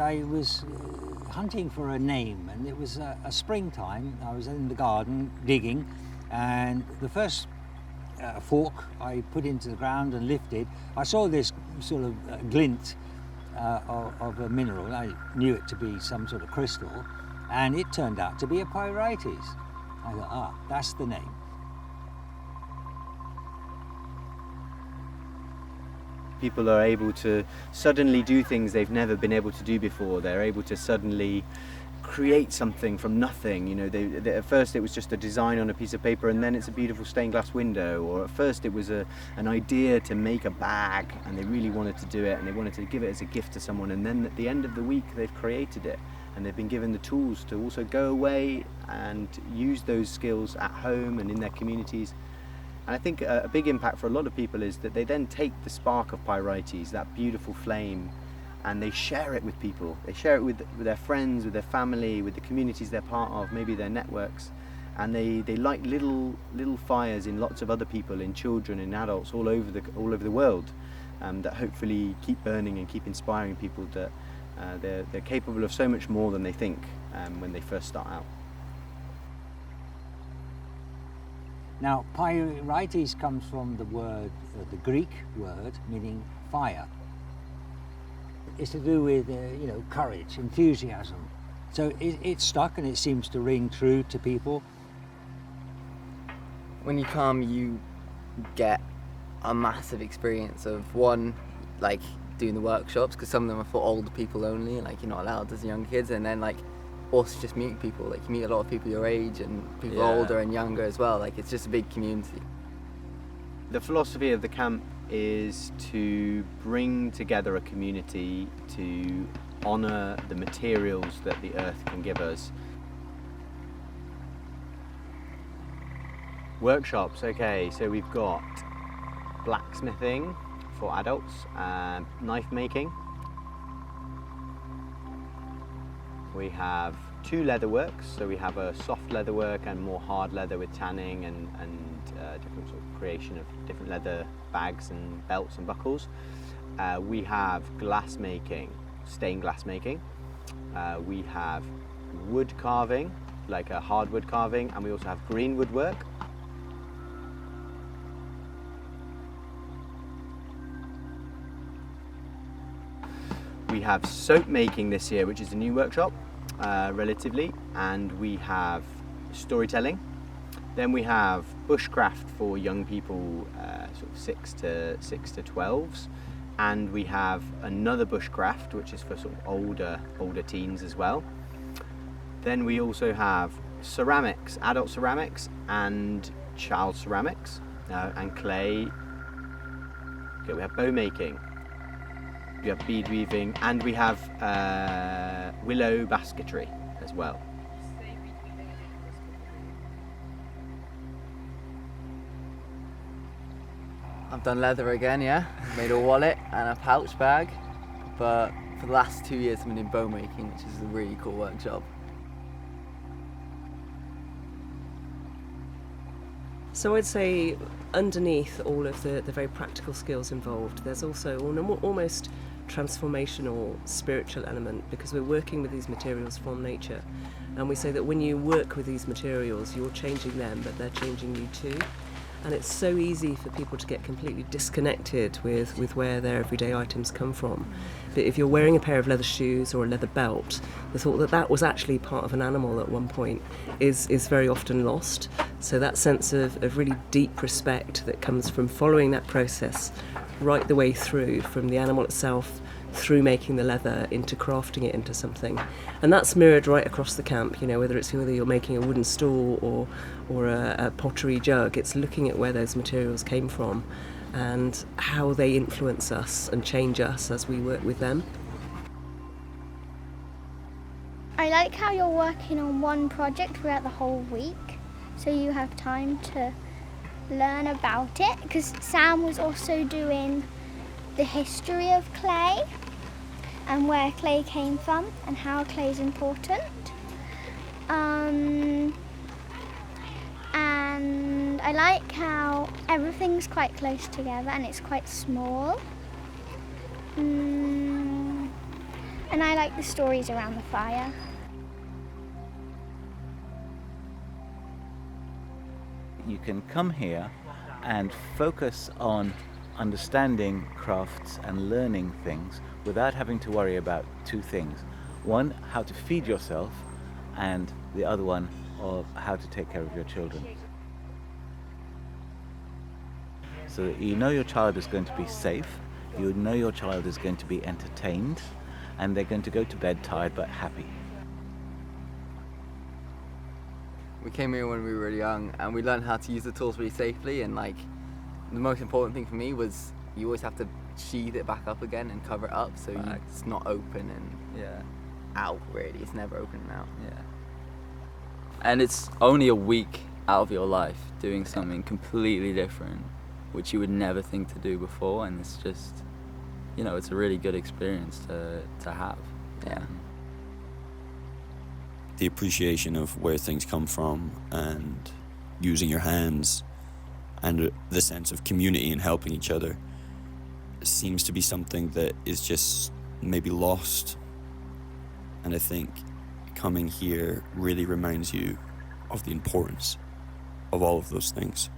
I was hunting for a name, and it was a springtime. I was in the garden digging, and the first fork I put into the ground and lifted, I saw this sort of glint of a mineral. I knew it to be some sort of crystal, and it turned out to be a Pyrites. I thought, that's the name. People are able to suddenly do things they've never been able to do before. They're able to suddenly create something from nothing. You know, they, at first it was just a design on a piece of paper, and then it's a beautiful stained glass window. Or at first it was an idea to make a bag, and they really wanted to do it, and they wanted to give it as a gift to someone. And then at the end of the week, they've created it, and they've been given the tools to also go away and use those skills at home and in their communities. And I think a big impact for a lot of people is that they then take the spark of Pyrites, that beautiful flame, and they share it with people. They share it with their friends, with their family, with the communities they're part of, maybe their networks. And they light little fires in lots of other people, in children, in adults, all over the world, that hopefully keep burning and keep inspiring people that they're capable of so much more than they think when they first start out. Now, Pyrites comes from the word, the Greek word, meaning fire. It's to do with, courage, enthusiasm. So it's stuck, and it seems to ring true to people. When you come, you get a massive experience of one, like doing the workshops, because some of them are for older people only, like you're not allowed as young kids, and then like also just meeting people, like you meet a lot of people your age and people older and younger as well. Like it's just a big community. The philosophy of the camp is to bring together a community to honour the materials that the earth can give us. Workshops, okay, so we've got blacksmithing for adults, knife making. We have 2 leather works, so we have a soft leather work and more hard leather with tanning and different sort of creation of different leather bags and belts and buckles. We have glass making, stained glass making. We have wood carving, like a hardwood carving, and we also have green woodwork. We have soap making this year, which is a new workshop, relatively, and we have storytelling. Then we have bushcraft for young people, sort of 6 to 12s, and we have another bushcraft which is for sort of older teens as well. Then we also have ceramics, adult ceramics and child ceramics, and clay. Okay, we have bow making. We have bead weaving, and we have willow basketry as well. I've done leather again, yeah. Made a wallet and a pouch bag, but for the last 2 years I've been doing bow making, which is a really cool workshop. So I'd say underneath all of the very practical skills involved, there's also an almost transformational spiritual element, because we're working with these materials from nature, and we say that when you work with these materials, you're changing them, but they're changing you too. And it's so easy for people to get completely disconnected with where their everyday items come from. But if you're wearing a pair of leather shoes or a leather belt, the thought that that was actually part of an animal at one point is very often lost. So that sense of really deep respect that comes from following that process right the way through, from the animal itself through making the leather into crafting it into something. And that's mirrored right across the camp, whether you're making a wooden stool or a pottery jug. It's looking at where those materials came from and how they influence us and change us as we work with them. I like how you're working on one project throughout the whole week, so you have time to learn about it, because Sam was also doing the history of clay and where clay came from and how clay is important. And I like how everything's quite close together and it's quite small. And I like the stories around the fire. You can come here and focus on understanding crafts and learning things without having to worry about two things. One, how to feed yourself, and the other one, of how to take care of your children. So that you know your child is going to be safe, you know your child is going to be entertained, and they're going to go to bed tired but happy. We came here when we were young and we learned how to use the tools really safely, and like the most important thing for me was you always have to sheathe it back up again and cover it up so it's not open and out really. It's never open and out. Yeah. And it's only a week out of your life doing something completely different, which you would never think to do before, and it's just, you know, it's a really good experience to have. Yeah. The appreciation of where things come from and using your hands and the sense of community and helping each other seems to be something that is just maybe lost. And I think coming here really reminds you of the importance of all of those things.